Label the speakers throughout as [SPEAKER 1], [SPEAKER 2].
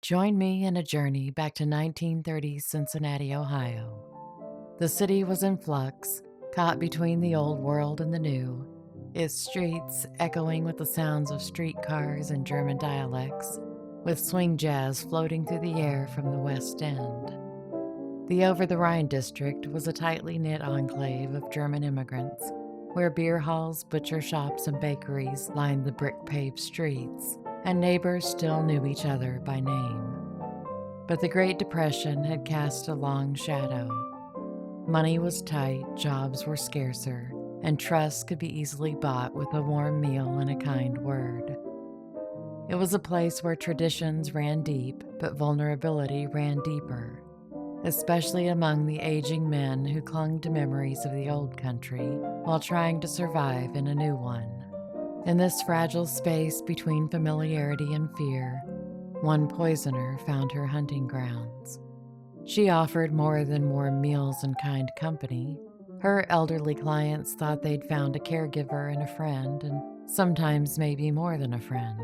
[SPEAKER 1] Join me in a journey back to 1930s Cincinnati, Ohio. The city was in flux, caught between the old world and the new, its streets echoing with the sounds of streetcars and German dialects, with swing jazz floating through the air from the West End. The Over-the-Rhine district was a tightly knit enclave of German immigrants, where beer halls, butcher shops, and bakeries lined the brick-paved streets, and neighbors still knew each other by name. But the Great Depression had cast a long shadow. Money was tight, jobs were scarcer, and trust could be easily bought with a warm meal and a kind word. It was a place where traditions ran deep, but vulnerability ran deeper, especially among the aging men who clung to memories of the old country while trying to survive in a new one. In this fragile space between familiarity and fear, one poisoner found her hunting grounds. She offered more than warm meals and kind company. Her elderly clients thought they'd found a caregiver and a friend, and sometimes maybe more than a friend.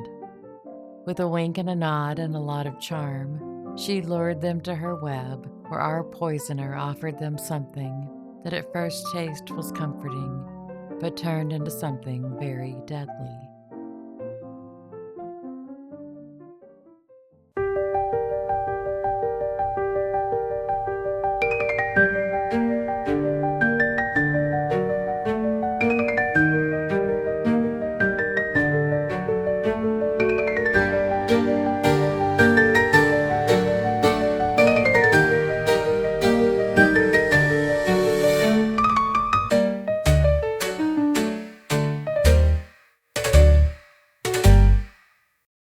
[SPEAKER 1] With a wink and a nod and a lot of charm, she lured them to her web, where our poisoner offered them something that at first taste was comforting, but turned into something very deadly.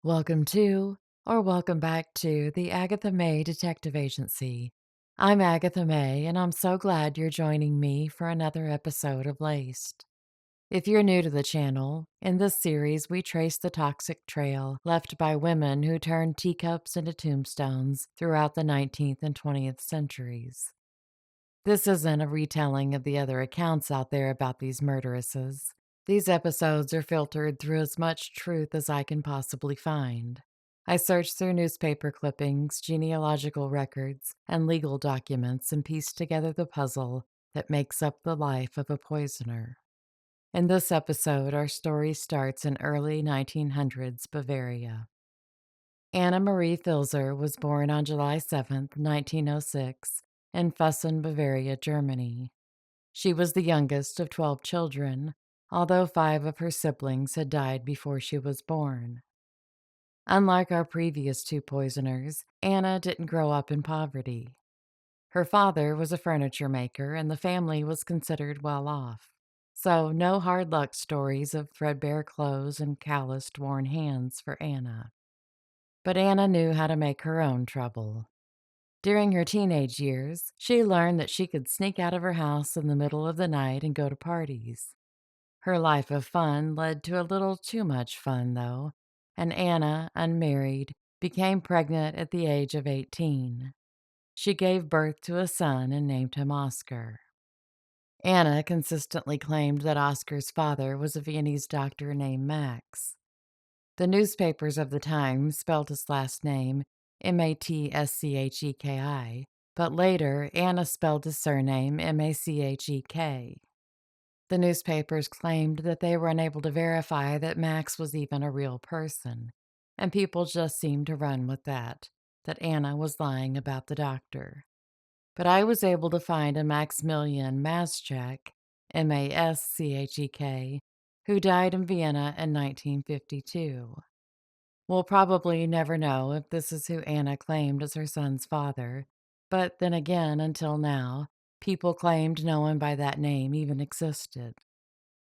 [SPEAKER 1] Welcome to, or welcome back to, the Agatha May Detective Agency. I'm Agatha May, and I'm so glad you're joining me for another episode of Laced. If you're new to the channel, in this series we trace the toxic trail left by women who turned teacups into tombstones throughout the 19th and 20th centuries. This isn't a retelling of the other accounts out there about these murderesses. These episodes are filtered through as much truth as I can possibly find. I searched through newspaper clippings, genealogical records, and legal documents and pieced together the puzzle that makes up the life of a poisoner. In this episode, our story starts in early 1900s Bavaria. Anna Marie Filzer was born on July 7, 1906, in Fussen, Bavaria, Germany. She was the youngest of 12 children, although 5 of her siblings had died before she was born. Unlike our previous 2 poisoners, Anna didn't grow up in poverty. Her father was a furniture maker, and the family was considered well off. So, no hard luck stories of threadbare clothes and calloused, worn hands for Anna. But Anna knew how to make her own trouble. During her teenage years, she learned that she could sneak out of her house in the middle of the night and go to parties. Her life of fun led to a little too much fun, though, and Anna, unmarried, became pregnant at the age of 18. She gave birth to a son and named him Oscar. Anna consistently claimed that Oscar's father was a Viennese doctor named Max. The newspapers of the time spelled his last name Matscheki, but later Anna spelled his surname Machek. The newspapers claimed that they were unable to verify that Max was even a real person, and people just seemed to run with that Anna was lying about the doctor. But I was able to find a Maximilian Maschek, Maschek, who died in Vienna in 1952. We'll probably never know if this is who Anna claimed as her son's father, but then again, until now, people claimed no one by that name even existed.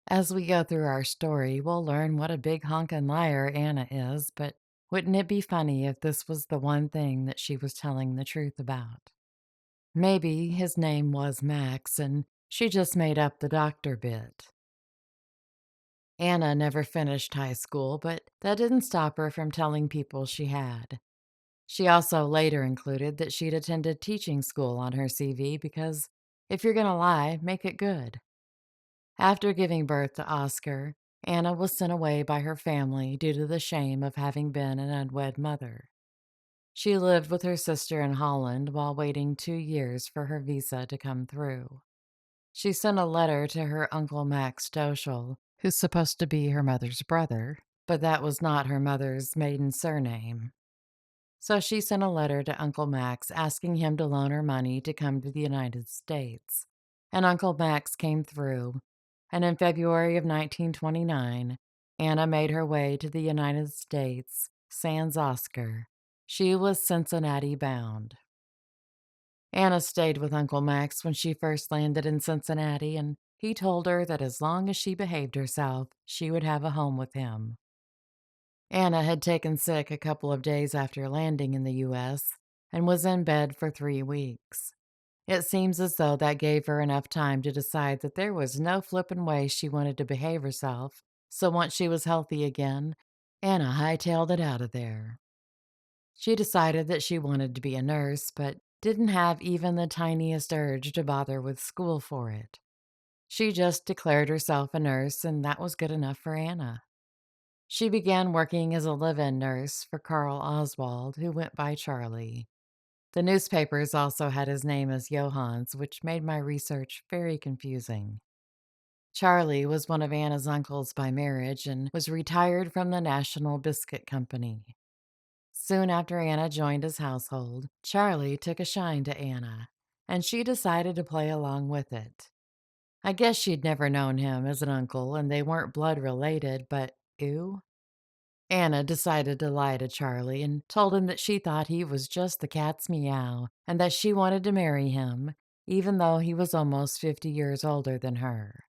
[SPEAKER 1] As we go through our story, we'll learn what a big honkin' liar Anna is, but wouldn't it be funny if this was the one thing that she was telling the truth about? Maybe his name was Max, and she just made up the doctor bit. Anna never finished high school, but that didn't stop her from telling people she had. She also later included that she'd attended teaching school on her CV because if you're gonna lie, make it good. After giving birth to Oscar, Anna was sent away by her family due to the shame of having been an unwed mother. She lived with her sister in Holland while waiting 2 years for her visa to come through. She sent a letter to her Uncle Max Stoschel, who's supposed to be her mother's brother, but that was not her mother's maiden surname. So she sent a letter to Uncle Max asking him to loan her money to come to the United States. And Uncle Max came through, and in February of 1929, Anna made her way to the United States, sans Oscar. She was Cincinnati bound. Anna stayed with Uncle Max when she first landed in Cincinnati, and he told her that as long as she behaved herself, she would have a home with him. Anna had taken sick a couple of days after landing in the U.S. and was in bed for 3 weeks. It seems as though that gave her enough time to decide that there was no flippin' way she wanted to behave herself, so once she was healthy again, Anna hightailed it out of there. She decided that she wanted to be a nurse, but didn't have even the tiniest urge to bother with school for it. She just declared herself a nurse, and that was good enough for Anna. She began working as a live-in nurse for Carl Oswald, who went by Charlie. The newspapers also had his name as Johannes, which made my research very confusing. Charlie was one of Anna's uncles by marriage and was retired from the National Biscuit Company. Soon after Anna joined his household, Charlie took a shine to Anna, and she decided to play along with it. I guess she'd never known him as an uncle, and they weren't blood related, but ew. Anna decided to lie to Charlie and told him that she thought he was just the cat's meow and that she wanted to marry him, even though he was almost 50 years older than her.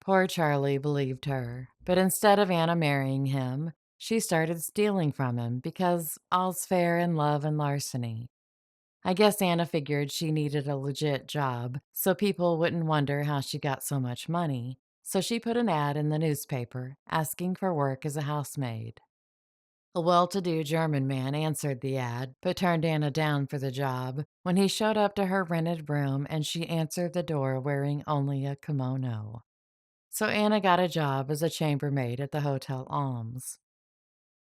[SPEAKER 1] Poor Charlie believed her, but instead of Anna marrying him, she started stealing from him because all's fair in love and larceny. I guess Anna figured she needed a legit job so people wouldn't wonder how she got so much money, so she put an ad in the newspaper asking for work as a housemaid. A well-to-do German man answered the ad, but turned Anna down for the job when he showed up to her rented room and she answered the door wearing only a kimono. So Anna got a job as a chambermaid at the Hotel Alms.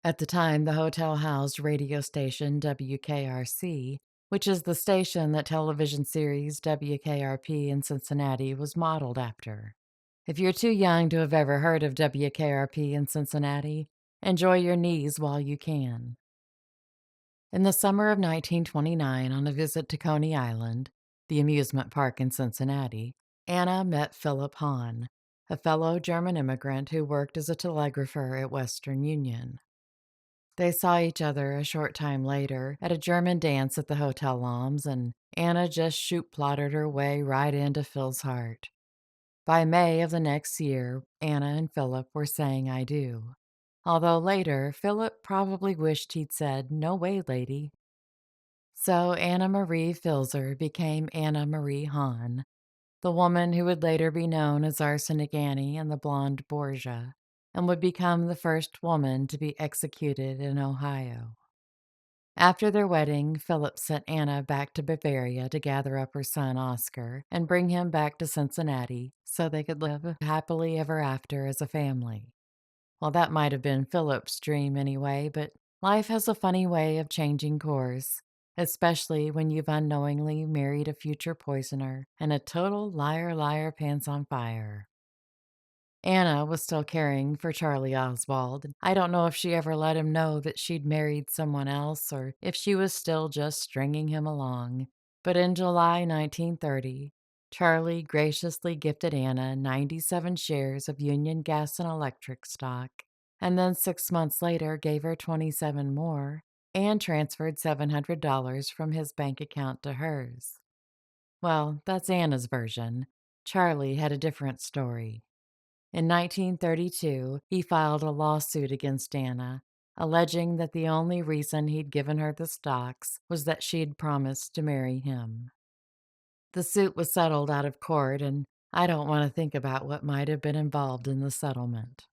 [SPEAKER 1] At the time, the hotel housed radio station WKRC, which is the station that television series WKRP in Cincinnati was modeled after. If you're too young to have ever heard of WKRP in Cincinnati, enjoy your knees while you can. In the summer of 1929, on a visit to Coney Island, the amusement park in Cincinnati, Anna met Philip Hahn, a fellow German immigrant who worked as a telegrapher at Western Union. They saw each other a short time later at a German dance at the Hotel Alms, and Anna just shoot-plotted her way right into Phil's heart. By May of the next year, Anna and Philip were saying I do. Although later, Philip probably wished he'd said, "No way, lady." So Anna Marie Filzer became Anna Marie Hahn, the woman who would later be known as Arsenic Annie and the Blonde Borgia, and would become the first woman to be executed in Ohio. After their wedding, Philip sent Anna back to Bavaria to gather up her son Oscar and bring him back to Cincinnati so they could live happily ever after as a family. Well, that might have been Philip's dream anyway, but life has a funny way of changing course, especially when you've unknowingly married a future poisoner and a total liar, liar, pants on fire. Anna was still caring for Charlie Oswald. I don't know if she ever let him know that she'd married someone else or if she was still just stringing him along. But in July 1930, Charlie graciously gifted Anna 97 shares of Union Gas and Electric stock, and then 6 months later gave her 27 more and transferred $700 from his bank account to hers. Well, that's Anna's version. Charlie had a different story. In 1932, he filed a lawsuit against Anna, alleging that the only reason he'd given her the stocks was that she'd promised to marry him. The suit was settled out of court, and I don't want to think about what might have been involved in the settlement.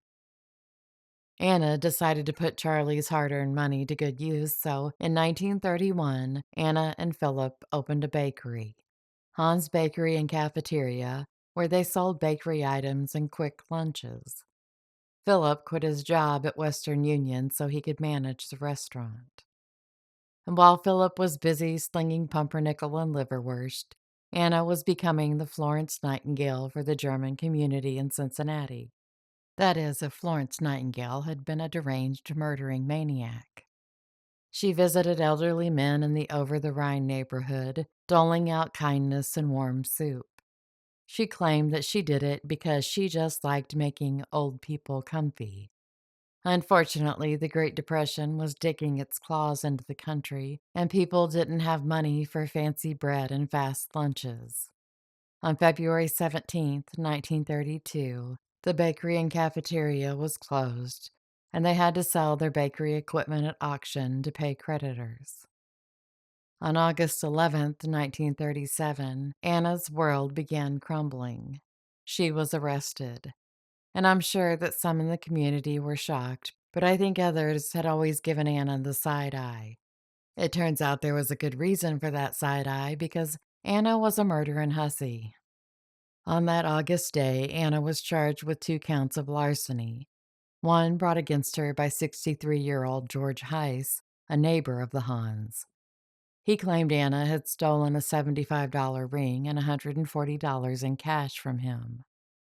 [SPEAKER 1] Anna decided to put Charlie's hard-earned money to good use, so in 1931, Anna and Philip opened a bakery, Hahn's Bakery and Cafeteria, where they sold bakery items and quick lunches. Philip quit his job at Western Union so he could manage the restaurant. And while Philip was busy slinging pumpernickel and liverwurst, Anna was becoming the Florence Nightingale for the German community in Cincinnati. That is, if Florence Nightingale had been a deranged murdering maniac. She visited elderly men in the Over-the-Rhine neighborhood, doling out kindness and warm soup. She claimed that she did it because she just liked making old people comfy. Unfortunately, the Great Depression was digging its claws into the country, and people didn't have money for fancy bread and fast lunches. On February 17th, 1932, the bakery and cafeteria was closed, and they had to sell their bakery equipment at auction to pay creditors. On August 11th, 1937, Anna's world began crumbling. She was arrested, and I'm sure that some in the community were shocked, but I think others had always given Anna the side eye. It turns out there was a good reason for that side eye because Anna was a murdering hussy. On that August day, Anna was charged with 2 counts of larceny, one brought against her by 63-year-old George Heiss, a neighbor of the Hahns. He claimed Anna had stolen a $75 ring and $140 in cash from him.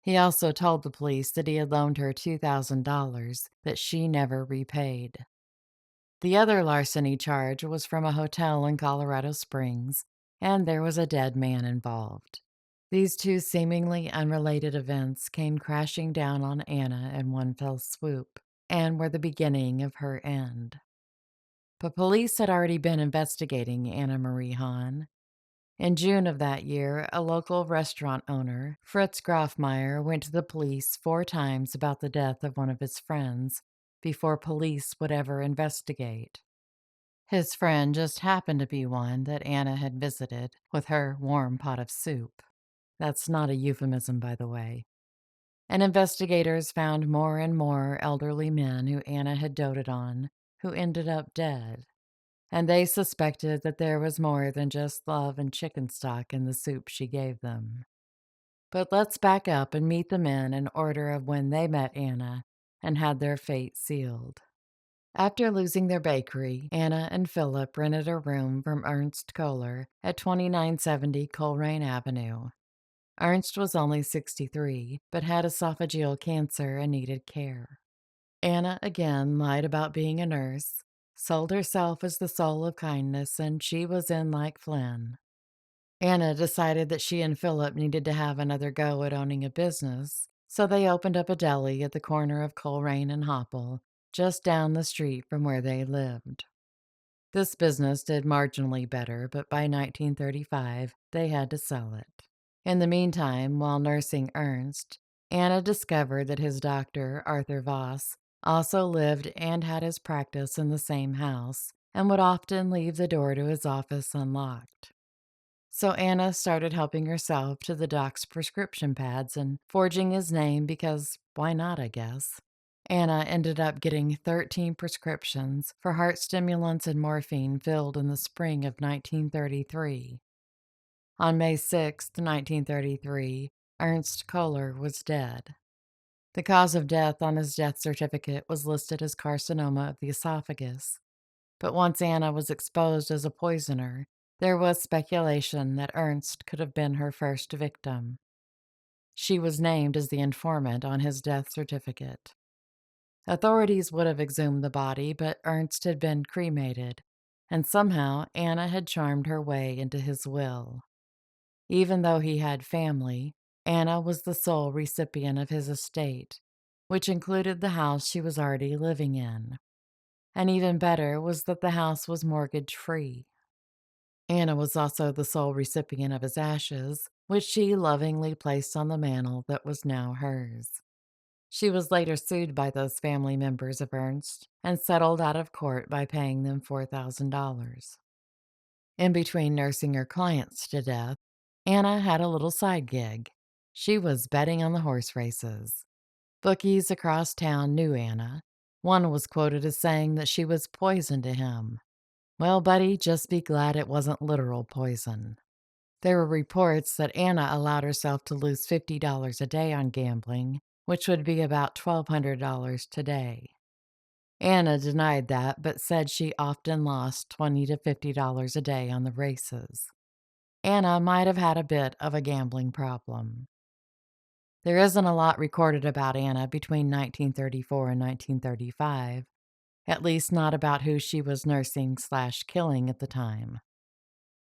[SPEAKER 1] He also told the police that he had loaned her $2,000 that she never repaid. The other larceny charge was from a hotel in Colorado Springs, and there was a dead man involved. These two seemingly unrelated events came crashing down on Anna in one fell swoop, and were the beginning of her end. But police had already been investigating Anna Marie Hahn. In June of that year, a local restaurant owner, Fritz Grafmeyer, went to the police 4 times about the death of one of his friends before police would ever investigate. His friend just happened to be one that Anna had visited with her warm pot of soup. That's not a euphemism, by the way. And investigators found more and more elderly men who Anna had doted on who ended up dead. And they suspected that there was more than just love and chicken stock in the soup she gave them. But let's back up and meet the men in order of when they met Anna and had their fate sealed. After losing their bakery, Anna and Philip rented a room from Ernst Kohler at 2970 Coleraine Avenue. Ernst was only 63, but had esophageal cancer and needed care. Anna again lied about being a nurse, sold herself as the soul of kindness, and she was in like Flynn. Anna decided that she and Philip needed to have another go at owning a business, so they opened up a deli at the corner of Coleraine and Hopple, just down the street from where they lived. This business did marginally better, but by 1935, they had to sell it. In the meantime, while nursing Ernst, Anna discovered that his doctor, Arthur Voss, also lived and had his practice in the same house and would often leave the door to his office unlocked. So Anna started helping herself to the doc's prescription pads and forging his name because why not, I guess. Anna ended up getting 13 prescriptions for heart stimulants and morphine filled in the spring of 1933. On May 6, 1933, Ernst Kohler was dead. The cause of death on his death certificate was listed as carcinoma of the esophagus. But once Anna was exposed as a poisoner, there was speculation that Ernst could have been her first victim. She was named as the informant on his death certificate. Authorities would have exhumed the body, but Ernst had been cremated, and somehow Anna had charmed her way into his will. Even though he had family, Anna was the sole recipient of his estate, which included the house she was already living in. And even better was that the house was mortgage-free. Anna was also the sole recipient of his ashes, which she lovingly placed on the mantle that was now hers. She was later sued by those family members of Ernst and settled out of court by paying them $4,000. In between nursing her clients to death, Anna had a little side gig. She was betting on the horse races. Bookies across town knew Anna. One was quoted as saying that she was poison to him. Well, buddy, just be glad it wasn't literal poison. There were reports that Anna allowed herself to lose $50 a day on gambling, which would be about $1,200 today. Anna denied that, but said she often lost $20 to $50 a day on the races. Anna might have had a bit of a gambling problem. There isn't a lot recorded about Anna between 1934 and 1935, at least not about who she was nursing/killing at the time.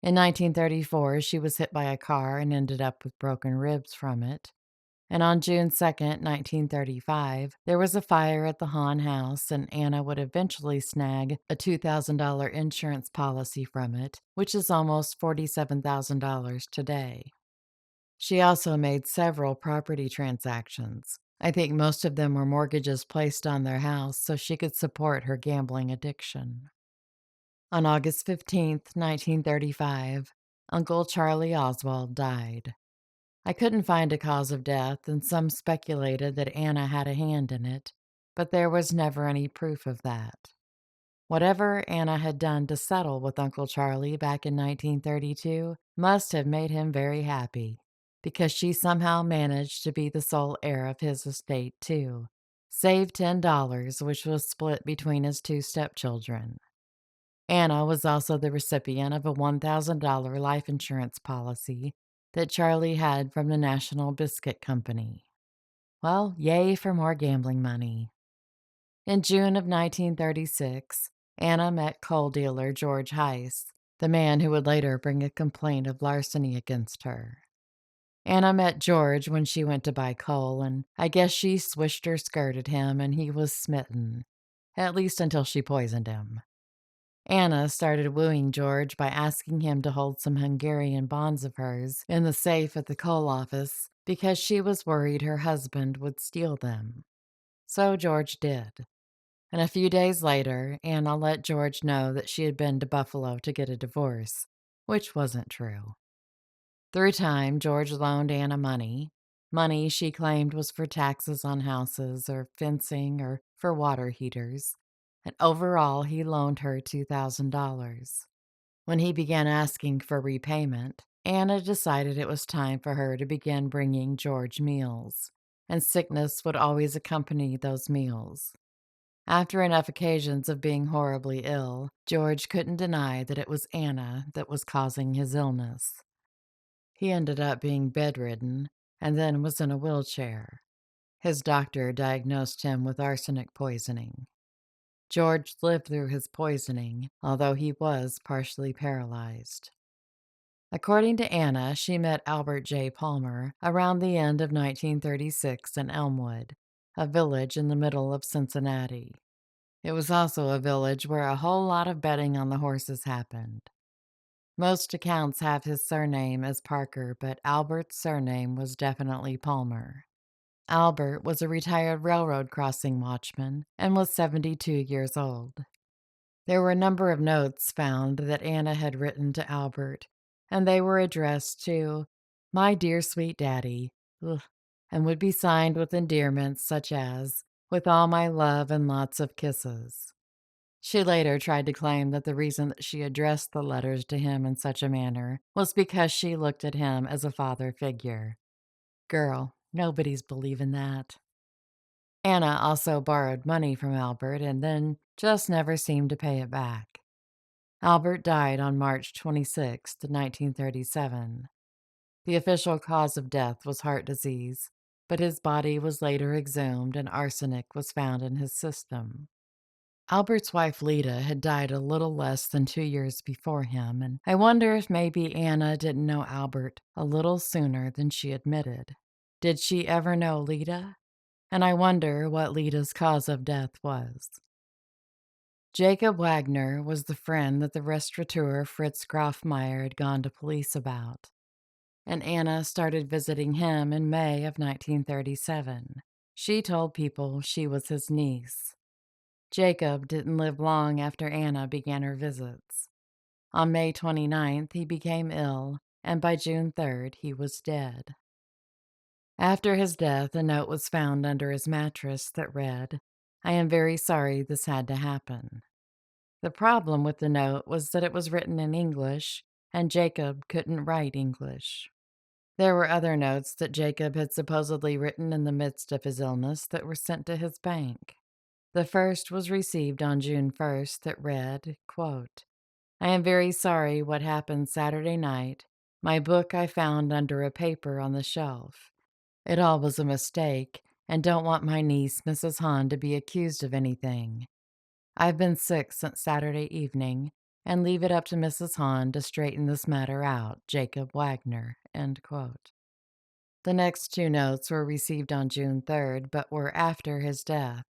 [SPEAKER 1] In 1934, she was hit by a car and ended up with broken ribs from it. And on June 2nd, 1935, there was a fire at the Hahn house, and Anna would eventually snag a $2,000 insurance policy from it, which is almost $47,000 today. She also made several property transactions. I think most of them were mortgages placed on their house so she could support her gambling addiction. On August 15th, 1935, Uncle Charlie Oswald died. I couldn't find a cause of death, and some speculated that Anna had a hand in it, but there was never any proof of that. Whatever Anna had done to settle with Uncle Charlie back in 1932 must have made him very happy, because she somehow managed to be the sole heir of his estate, too, save $10, which was split between his two stepchildren. Anna was also the recipient of a $1,000 life insurance policy that Charlie had from the National Biscuit Company. Well, yay for more gambling money. In June of 1936, Anna met coal dealer George Heiss, the man who would later bring a complaint of larceny against her. Anna met George when she went to buy coal, and I guess she swished her skirt at him and he was smitten, at least until she poisoned him. Anna started wooing George by asking him to hold some Hungarian bonds of hers in the safe at the coal office because she was worried her husband would steal them. So George did. And a few days later, Anna let George know that she had been to Buffalo to get a divorce, which wasn't true. Through time, George loaned Anna money she claimed was for taxes on houses or fencing or for water heaters, and overall he loaned her $2,000. When he began asking for repayment, Anna decided it was time for her to begin bringing George meals, and sickness would always accompany those meals. After enough occasions of being horribly ill, George couldn't deny that it was Anna that was causing his illness. He ended up being bedridden and then was in a wheelchair. His doctor diagnosed him with arsenic poisoning. George lived through his poisoning, although he was partially paralyzed. According to Anna, she met Albert J. Palmer around the end of 1936 in Elmwood, a village in the middle of Cincinnati. It was also a village where a whole lot of betting on the horses happened. Most accounts have his surname as Parker, but Albert's surname was definitely Palmer. Albert was a retired railroad crossing watchman and was 72 years old. There were a number of notes found that Anna had written to Albert, and they were addressed to "My dear sweet daddy," ugh, and would be signed with endearments such as, "With all my love and lots of kisses." She later tried to claim that the reason that she addressed the letters to him in such a manner was because she looked at him as a father figure. Girl, nobody's believing that. Anna also borrowed money from Albert and then just never seemed to pay it back. Albert died on March 26, 1937. The official cause of death was heart disease, but his body was later exhumed and arsenic was found in his system. Albert's wife Lita had died a little less than 2 years before him, and I wonder if maybe Anna didn't know Albert a little sooner than she admitted. Did she ever know Lita? And I wonder what Lita's cause of death was. Jacob Wagner was the friend that the restaurateur Fritz Grafmeyer had gone to police about, and Anna started visiting him in May of 1937. She told people she was his niece. Jacob didn't live long after Anna began her visits. On May 29th, he became ill, and by June 3rd, he was dead. After his death, a note was found under his mattress that read, "I am very sorry this had to happen." The problem with the note was that it was written in English, and Jacob couldn't write English. There were other notes that Jacob had supposedly written in the midst of his illness that were sent to his bank. The first was received on June 1st that read, quote, I am very sorry what happened Saturday night. My book I found under a paper on the shelf. It all was a mistake, and don't want my niece, Mrs. Hahn, to be accused of anything. I've been sick since Saturday evening, and leave it up to Mrs. Hahn to straighten this matter out. Jacob Wagner. End quote. The next two notes were received on June 3rd, but were after his death.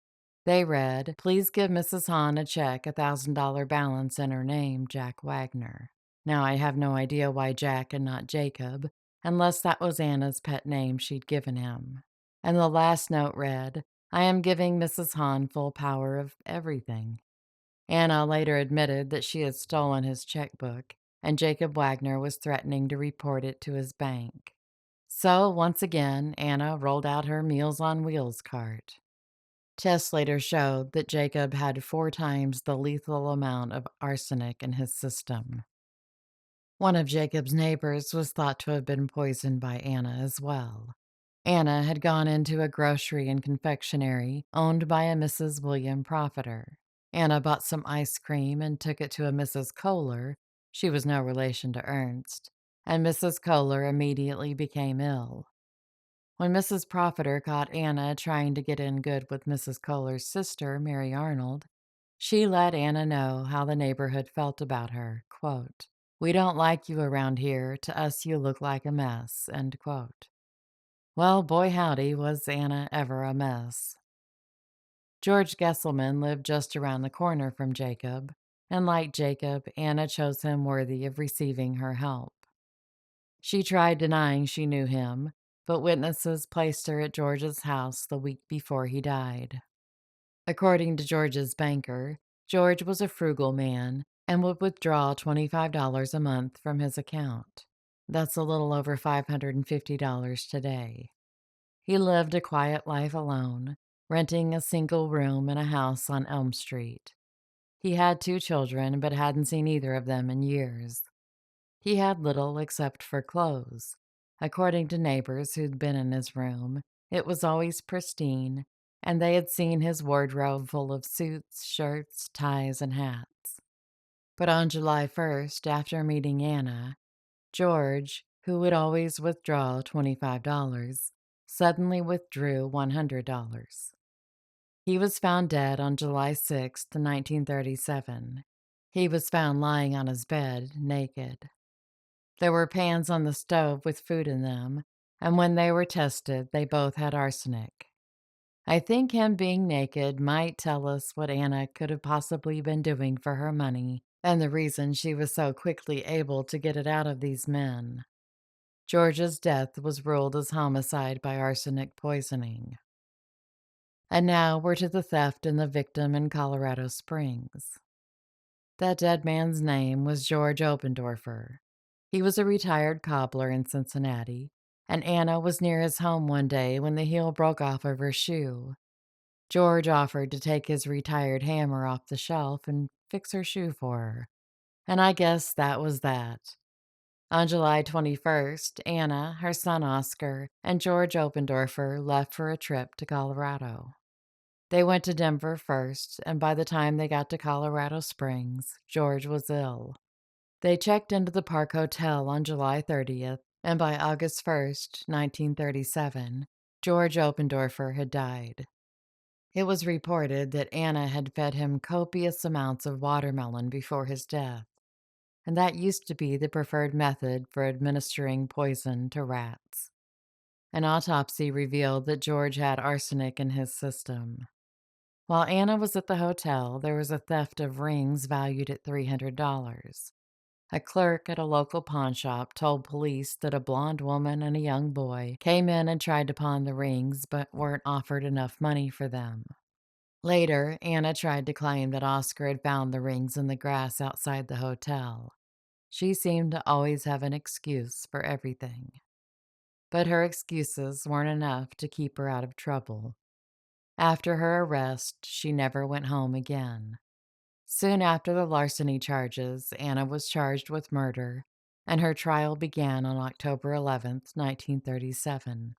[SPEAKER 1] They read, Please give Mrs. Hahn a check, $1,000 balance in her name, Jack Wagner. Now, I have no idea why Jack and not Jacob, unless that was Anna's pet name she'd given him. And the last note read, I am giving Mrs. Hahn full power of everything. Anna later admitted that she had stolen his checkbook, and Jacob Wagner was threatening to report it to his bank. So, once again, Anna rolled out her Meals on Wheels cart. Tests later showed that Jacob had 4 times the lethal amount of arsenic in his system. One of Jacob's neighbors was thought to have been poisoned by Anna as well. Anna had gone into a grocery and confectionery owned by a Mrs. William Profiter. Anna bought some ice cream and took it to a Mrs. Kohler. She was no relation to Ernst, and Mrs. Kohler immediately became ill. When Mrs. Profiter caught Anna trying to get in good with Mrs. Kohler's sister, Mary Arnold, she let Anna know how the neighborhood felt about her. Quote, We don't like you around here. To us, you look like a mess. End quote. Well, boy howdy, was Anna ever a mess. George Gesselman lived just around the corner from Jacob, and like Jacob, Anna chose him worthy of receiving her help. She tried denying she knew him, but witnesses placed her at George's house the week before he died. According to George's banker, George was a frugal man and would withdraw $25 a month from his account. That's a little over $550 today. He lived a quiet life alone, renting a single room in a house on Elm Street. He had 2 children, but hadn't seen either of them in years. He had little except for clothes. According to neighbors who'd been in his room, it was always pristine, and they had seen his wardrobe full of suits, shirts, ties, and hats. But on July 1st, after meeting Anna, George, who would always withdraw $25, suddenly withdrew $100. He was found dead on July 6, 1937. He was found lying on his bed, naked. There were pans on the stove with food in them, and when they were tested, they both had arsenic. I think him being naked might tell us what Anna could have possibly been doing for her money, and the reason she was so quickly able to get it out of these men. George's death was ruled as homicide by arsenic poisoning. And now we're to the theft and the victim in Colorado Springs. That dead man's name was George Obendorfer. He was a retired cobbler in Cincinnati, and Anna was near his home one day when the heel broke off of her shoe. George offered to take his retired hammer off the shelf and fix her shoe for her, and I guess that was that. On July 21st, Anna, her son Oscar, and George Obendorfer left for a trip to Colorado. They went to Denver first, and by the time they got to Colorado Springs, George was ill. They checked into the Park Hotel on July 30th, and by August 1st, 1937, George Obendorfer had died. It was reported that Anna had fed him copious amounts of watermelon before his death, and that used to be the preferred method for administering poison to rats. An autopsy revealed that George had arsenic in his system. While Anna was at the hotel, there was a theft of rings valued at $300. A clerk at a local pawn shop told police that a blonde woman and a young boy came in and tried to pawn the rings but weren't offered enough money for them. Later, Anna tried to claim that Oscar had found the rings in the grass outside the hotel. She seemed to always have an excuse for everything. But her excuses weren't enough to keep her out of trouble. After her arrest, she never went home again. Soon after the larceny charges, Anna was charged with murder, and her trial began on October 11, 1937.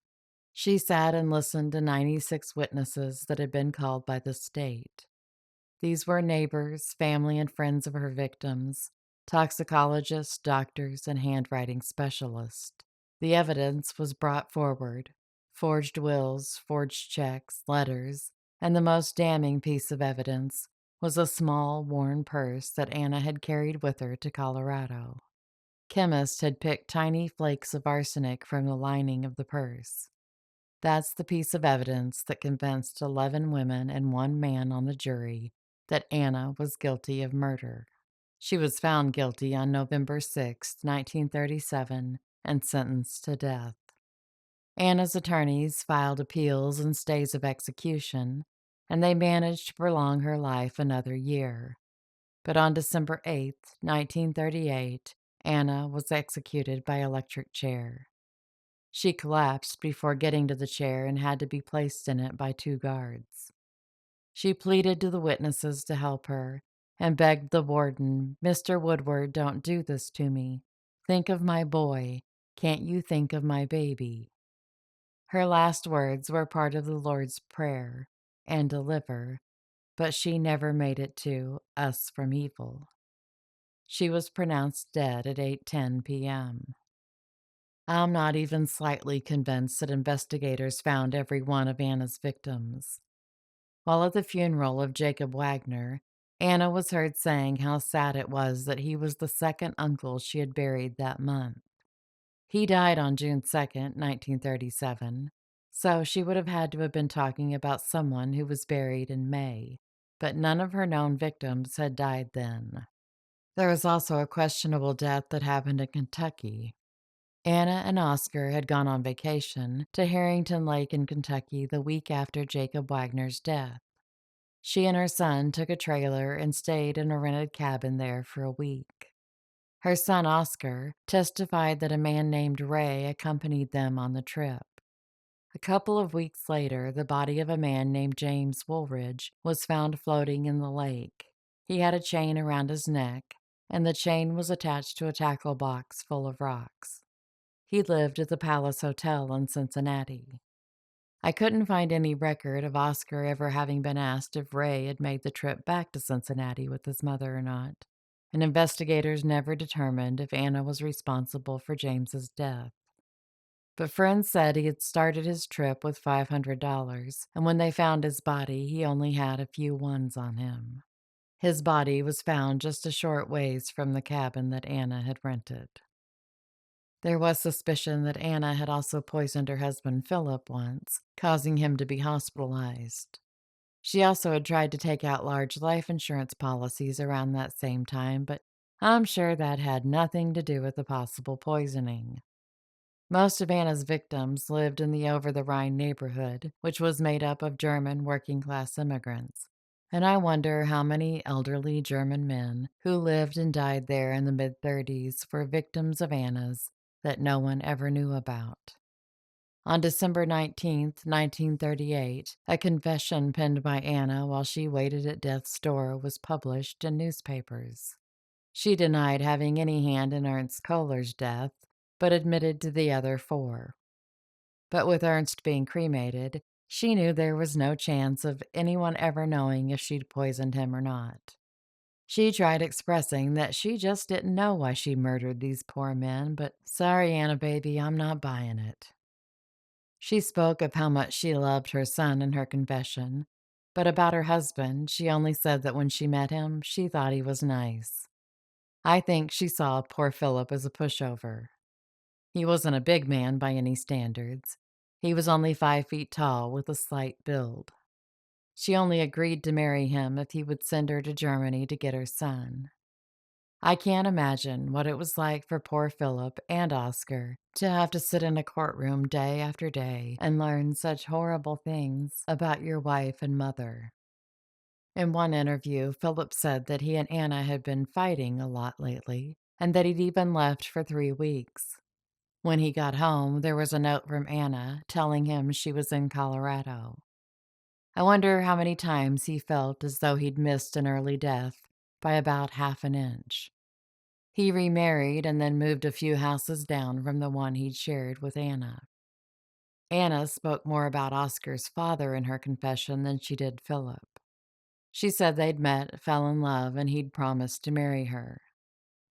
[SPEAKER 1] She sat and listened to 96 witnesses that had been called by the state. These were neighbors, family, and friends of her victims, toxicologists, doctors, and handwriting specialists. The evidence was brought forward: forged wills, forged checks, letters, and the most damning piece of evidence was a small, worn purse that Anna had carried with her to Colorado. Chemists had picked tiny flakes of arsenic from the lining of the purse. That's the piece of evidence that convinced 11 women and one man on the jury that Anna was guilty of murder. She was found guilty on November 6, 1937, and sentenced to death. Anna's attorneys filed appeals and stays of execution, and they managed to prolong her life another year. But on December 8, 1938, Anna was executed by electric chair. She collapsed before getting to the chair and had to be placed in it by 2 guards. She pleaded to the witnesses to help her and begged the warden, "Mr. Woodward, don't do this to me. Think of my boy. Can't you think of my baby?" Her last words were part of the Lord's Prayer, "And deliver," but she never made it to "us from evil." She was pronounced dead at 8:10 p.m. I'm not even slightly convinced that investigators found every one of Anna's victims. While at the funeral of Jacob Wagner, Anna was heard saying how sad it was that he was the second uncle she had buried that month. He died on June 2nd, 1937, so she would have had to have been talking about someone who was buried in May, but none of her known victims had died then. There was also a questionable death that happened in Kentucky. Anna and Oscar had gone on vacation to Harrington Lake in Kentucky the week after Jacob Wagner's death. She and her son took a trailer and stayed in a rented cabin there for a week. Her son Oscar testified that a man named Ray accompanied them on the trip. A couple of weeks later, the body of a man named James Woolridge was found floating in the lake. He had a chain around his neck, and the chain was attached to a tackle box full of rocks. He lived at the Palace Hotel in Cincinnati. I couldn't find any record of Oscar ever having been asked if Ray had made the trip back to Cincinnati with his mother or not, and investigators never determined if Anna was responsible for James's death. But friends said he had started his trip with $500, and when they found his body, he only had a few ones on him. His body was found just a short ways from the cabin that Anna had rented. There was suspicion that Anna had also poisoned her husband Philip once, causing him to be hospitalized. She also had tried to take out large life insurance policies around that same time, but I'm sure that had nothing to do with the possible poisoning. Most of Anna's victims lived in the Over-the-Rhine neighborhood, which was made up of German working-class immigrants. And I wonder how many elderly German men who lived and died there in the mid-30s were victims of Anna's that no one ever knew about. On December 19, 1938, a confession penned by Anna while she waited at death's door was published in newspapers. She denied having any hand in Ernst Kohler's death, but admitted to the other 4. But with Ernst being cremated, she knew there was no chance of anyone ever knowing if she'd poisoned him or not. She tried expressing that she just didn't know why she murdered these poor men, but sorry, Anna baby, I'm not buying it. She spoke of how much she loved her son in her confession, but about her husband, she only said that when she met him, she thought he was nice. I think she saw poor Philip as a pushover. He wasn't a big man by any standards. He was only 5 feet tall with a slight build. She only agreed to marry him if he would send her to Germany to get her son. I can't imagine what it was like for poor Philip and Oscar to have to sit in a courtroom day after day and learn such horrible things about your wife and mother. In one interview, Philip said that he and Anna had been fighting a lot lately, and that he'd even left for 3 weeks. When he got home, there was a note from Anna telling him she was in Colorado. I wonder how many times he felt as though he'd missed an early death by about half an inch. He remarried and then moved a few houses down from the one he'd shared with Anna. Anna spoke more about Oscar's father in her confession than she did Philip. She said they'd met, fell in love, and he'd promised to marry her.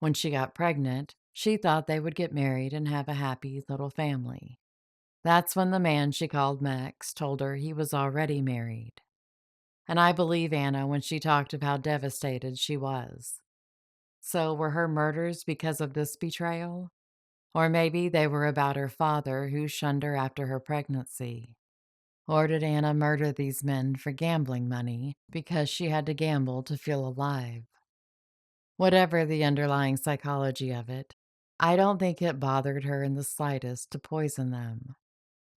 [SPEAKER 1] When she got pregnant, she thought they would get married and have a happy little family. That's when the man she called Max told her he was already married. And I believe Anna when she talked of how devastated she was. So were her murders because of this betrayal? Or maybe they were about her father who shunned her after her pregnancy. Or did Anna murder these men for gambling money because she had to gamble to feel alive? Whatever the underlying psychology of it, I don't think it bothered her in the slightest to poison them.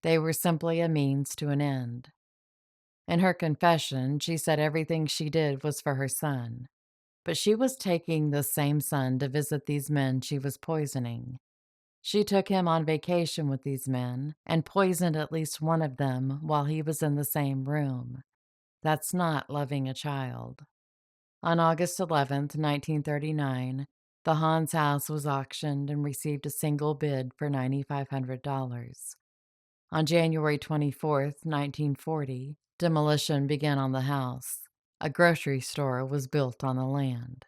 [SPEAKER 1] They were simply a means to an end. In her confession, she said everything she did was for her son, but she was taking the same son to visit these men she was poisoning. She took him on vacation with these men and poisoned at least one of them while he was in the same room. That's not loving a child. On August 11th, 1939, the Hahn's house was auctioned and received a single bid for $9,500. On January 24th, 1940, demolition began on the house. A grocery store was built on the land.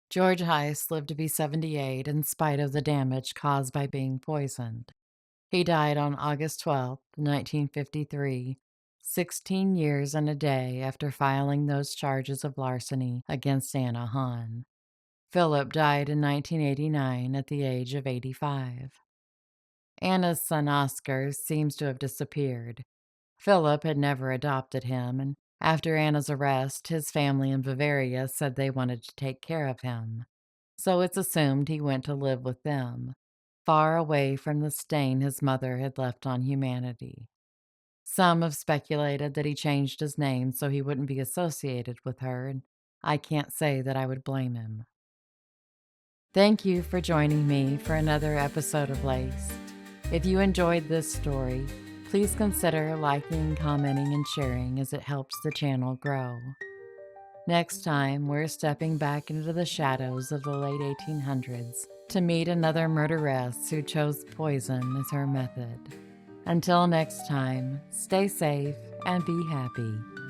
[SPEAKER 1] George Heiss lived to be 78 in spite of the damage caused by being poisoned. He died on August 12th, 1953, 16 years and a day after filing those charges of larceny against Anna Hahn. Philip died in 1989 at the age of 85. Anna's son Oscar seems to have disappeared. Philip had never adopted him, and after Anna's arrest, his family in Bavaria said they wanted to take care of him. So it's assumed he went to live with them, far away from the stain his mother had left on humanity. Some have speculated that he changed his name so he wouldn't be associated with her, and I can't say that I would blame him. Thank you for joining me for another episode of Lace. If you enjoyed this story, please consider liking, commenting, and sharing as it helps the channel grow. Next time, we're stepping back into the shadows of the late 1800s to meet another murderess who chose poison as her method. Until next time, stay safe and be happy.